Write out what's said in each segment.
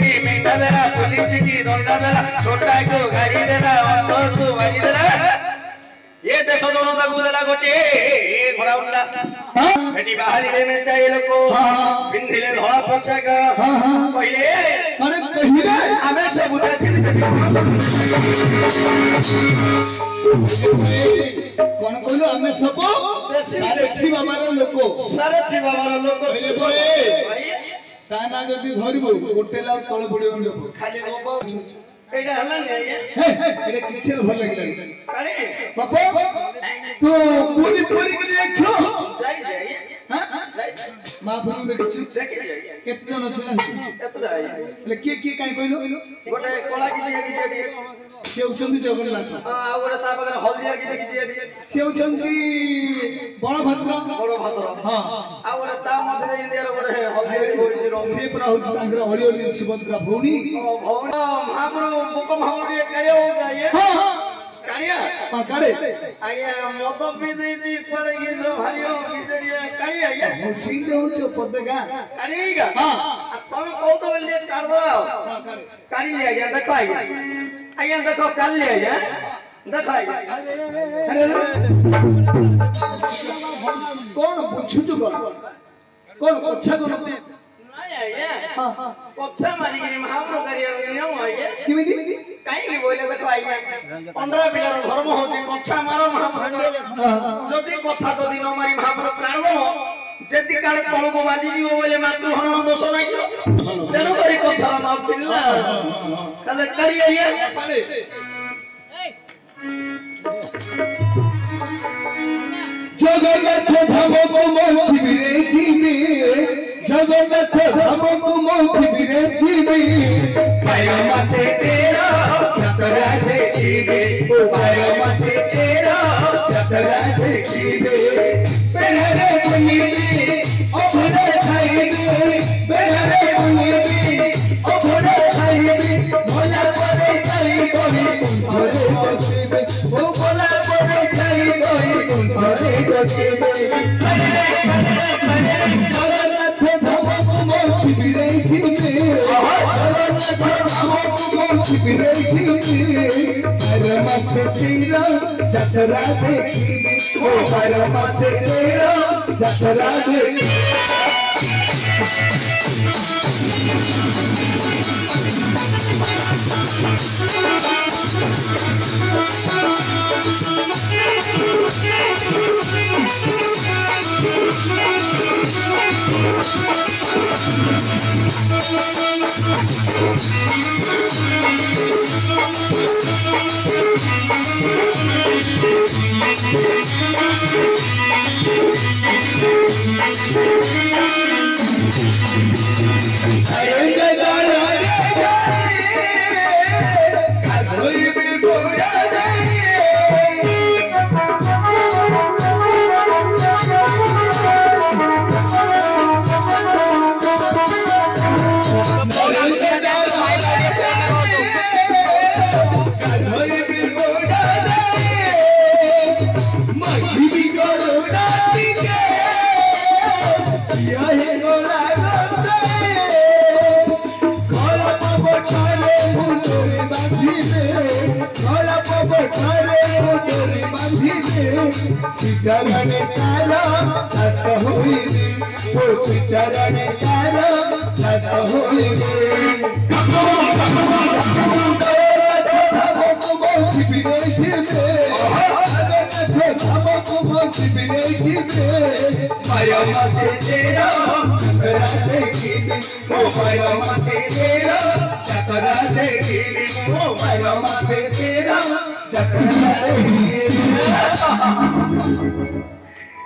की मीठा देला पुलिस की दंडा देला छोटा को गाड़ी देला अंदर को गाड़ी देला ये देश जनता को देला गोटे घोड़ा उड़ला बेटी बाहरी ले में चाहिए लोको बिंदिले धड़ा पोशाक पहिले अरे कहिरे हमें सब उदासी कोन कहलो हमें सब सारथी बाबार लोक भाई ताना जदी धरिबो गोटे ला तळ पडियो खाली रोबो एडा हला नै एडा किछे भल लागिला कारे बापा तो पूरी पूरी के देखो जाई जाई हां मां फोन देखछु देखि जाई केते जन छला एतरा आई ले के काई कहलो गोटे कोला की देखि से उचंदी जगन्नाथ आ गोटे ता बगर हल्दिया की देखि से उचंदी बलभद्र हां आ गोटे ता मध्ये इंडिया रो गोटे हल्दिया की होई रंग से पर होछि तांगर हळी हळी सुभद्रा भौणी भौण महाप्रभु बुक महाप्रभु कार्य हो जाए हां कार्य हां करे आया मत भी देती पर ये जो भाइयों कितरिया कार्य आया सिंह होछ पदगा कार्य का हां तुम कहो तो ले कर दो कार्य ले गया देखो आया देखो कर ले आया देखो अरे कौन पूछू तो कौन अच्छा करते नहीं आया हां हां कोच्छा मारी के महाप्रभु कार्य नियम आया किमिति काई बोले देखो आया 15 पिलार धर्म होची कोच्छा मारो महाप्रभु जदी कथा जदी न मारी महाप्रभु काढ दो जेति काले तळ को बाजी जीव बोले मातृ हरण दोष नाही तेनो करी कथा मार थिला कले करी आया पाले जगन्नाथ धाम को मोहि बिरे जीवे जगन्नाथ धाम को मोहि बिरे जीवे पायो मासे तेरा सतरा देखिबे पायो मासे तेरा सतरा देखिबे बेहरे मुनिबे ओभरे खाइबे बेहरे मुनिबे ओभरे खाइबे भोला परे खाइ कोहि कुंभरे बसिबे ओ भोला परे खाइ कोहि कुंभरे बसिबे जगन्नाथ धाम को मोहि बिरे जीवे जगन्नाथ धाम को मोहि बिरे जीवे परमथ तेरा जतरा देखिबे ओ परमथ तेरा जतरा देखिबे चरण तारा सत होई ओ चरण तारा सत होई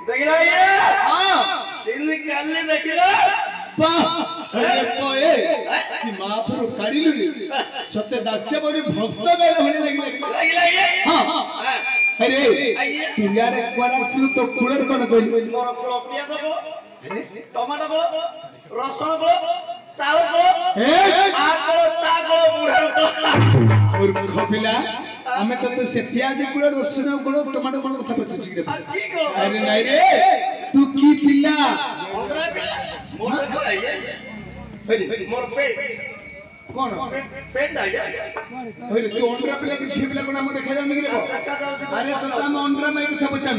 देखिला ये हां दिन काले देखिला अरे कोए कि महाप्रभु काढिलुनी सत्य दास्य बरी भक्त गए होने लागिला ये हां अरे तू यार एक बार आसलु तो कुळर कोन कहि मोर फळ पियाज को टमाटो को रसुण को ताल को आ को ता को बुढ़ा को और खपिला हमें तो से प्याज गुड़ रसुण गुड़ टमाटो गुड़ कथा पछछि रे अरे नहीं रे तू की पिला मोर पे कौन पेट आ गया ओरे तू अंडरा पिला की छिपिला को नाम देखा जाने के अरे तो हम अंडरा में कथा पचान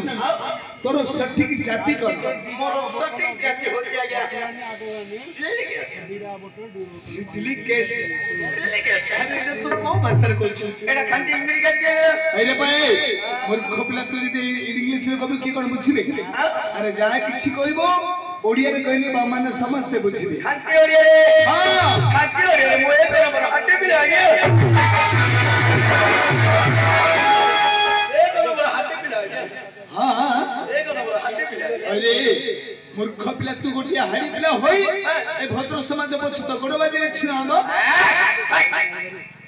तोर सठिक जाति कर मोर सठिक जाति हो गया सिलिकेट अरे तो कौन भाषा रे कोछ एटा खंडी इंग्लिश के अरे भाई मूर्ख पिला तू जदी इंग्लिश रे कबि की कोन बुझिबे अरे जाय किछि कहबो ओडिया रे कहली बा माने समझते बुझिबे खाते ओडिया रे हां खाते ओडिया रे मोए पे हमर हड्डी भी लागे एक नंबर हड्डी भी लागे हां एक नंबर हड्डी भी लागे अरे मूर्ख पिला तू गोटिया हाडी पिला होई ए भद्र समाज पछ तो गोडबाजी रे छिना हम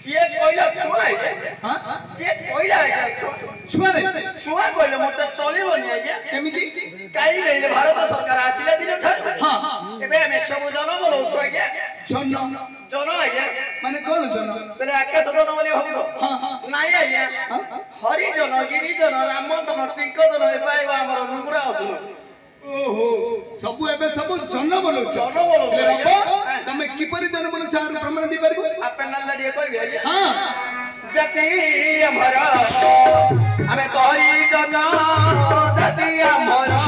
ये कोइला छुआ है हां ये कोइला है छुआ रे छुआ कोइला मोटा चलिबो नि आज्ञा केमिति काई नै भारत सरकार आसिला दिन ठाक हां एबे हम सब जन बोलो छु आज्ञा जन जन आज्ञा माने कोन जन बेले आकाश जन बोली होबो हां हां नाही आज्ञा हरि जन गिरि जन राम जन टिंक जन एबाइबा हमर नुपुरा होतु ओहो सब एबे सब जन बोलो जन बोलो ले बाबा तमे किपरि जन बोलो चार प्रमाण दी परिबो आपन नल्ला दिए करबे आज्ञा हां जति हमरा हमें तोरी जन जति हमरा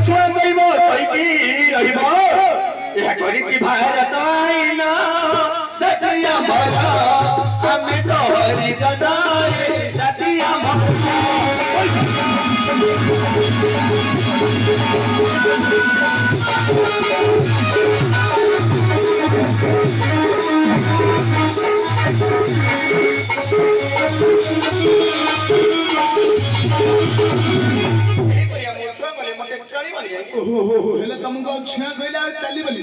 छुआ गइबो तैकी रहिबो या करिछि भारत आइना जति हमरा हमें तोरी जदारे जति हमरा ओहो हेले तुमको छिया गइला चली बली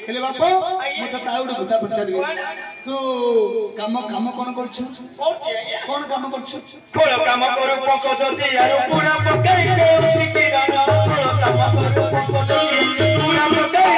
हेले बापा मते ताउड गुता पचार तो काम काम कोन करछु कोन काम करछु कोन काम करू पको जति यार पूरा पकाई दे सिकिराना कोन काम करू पको जति पूरा पकाई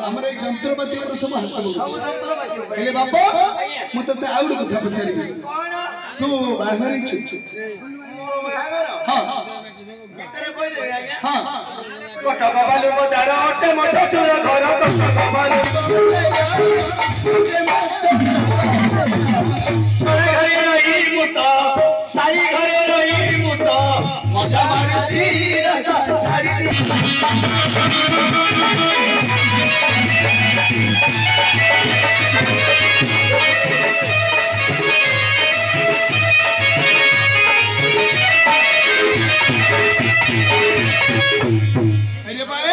हमरा एक यंत्रपाती को सब हाथ बोल हेले बापा मते ताउड गुता पचारी तू बाहरी छु हां हां कटक बालु बजार अटे मो ससुर घर कटक बालु छोरे घरे रही मुत साई घरे रही मुत मजा मारती राजा छाड़ी अरे भाई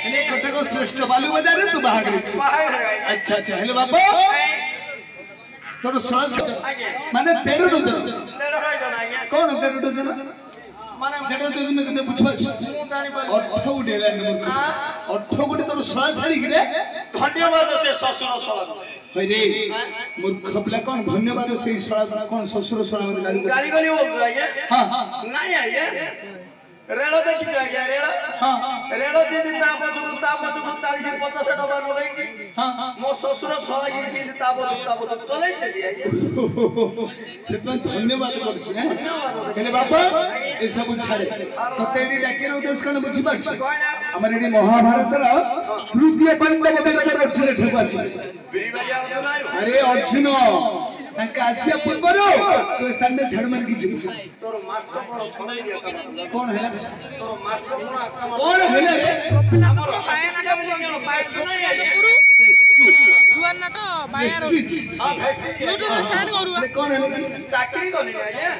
हेले कटक श्रेष्ठ बालू बाजार रे तू बाहर छु अच्छा अच्छा हेले बापा तोर श्वास माने 13 डजन कौन 13 डजन माने 13 डजन में कते बुझबा मु जानि पाल 8 गुटे रे मूर्ख 8 गुटे तोर श्वास छाड़ी रे धन्यवाद से ससुर सळा रे मूर्ख पिला कौन धन्यवाद से सळा कौन ससुर सळा गाली गाली बोल आज्ञा हां हां नहीं आज्ञा रेलो देखि आज्ञा रेलो हां रेलो दिन तापो 40 50 डबा लगाई हां हां मो ससुर सळा गिसी तापो चलाई छथि आज्ञा सेतन धन्यवाद करछु हेले बापा ए सब छाड़े तते एडी डाकेर उद्देश्य कन बुझी पाछ हमर एडी महाभारत रा तृतीय पांडव बेगर अर्जुन ठेपासी अरे अर्जुन ताका आसिया पूर्वरो तो स्थान में झड़ मन की जीव तोर मास्टर कोन खणई दिया कौन है तोर मास्टर कोन कौन है रे हमर पाए ना के बोलियो पाए नहीं आज्ञा କେଦାରନାଥ ବାୟାର ୟୁଟ୍ୟୁବରେ ସେଣ୍ଡ କରୁ କଣ ଚାକିରି କଲି ଆଜ୍ଞା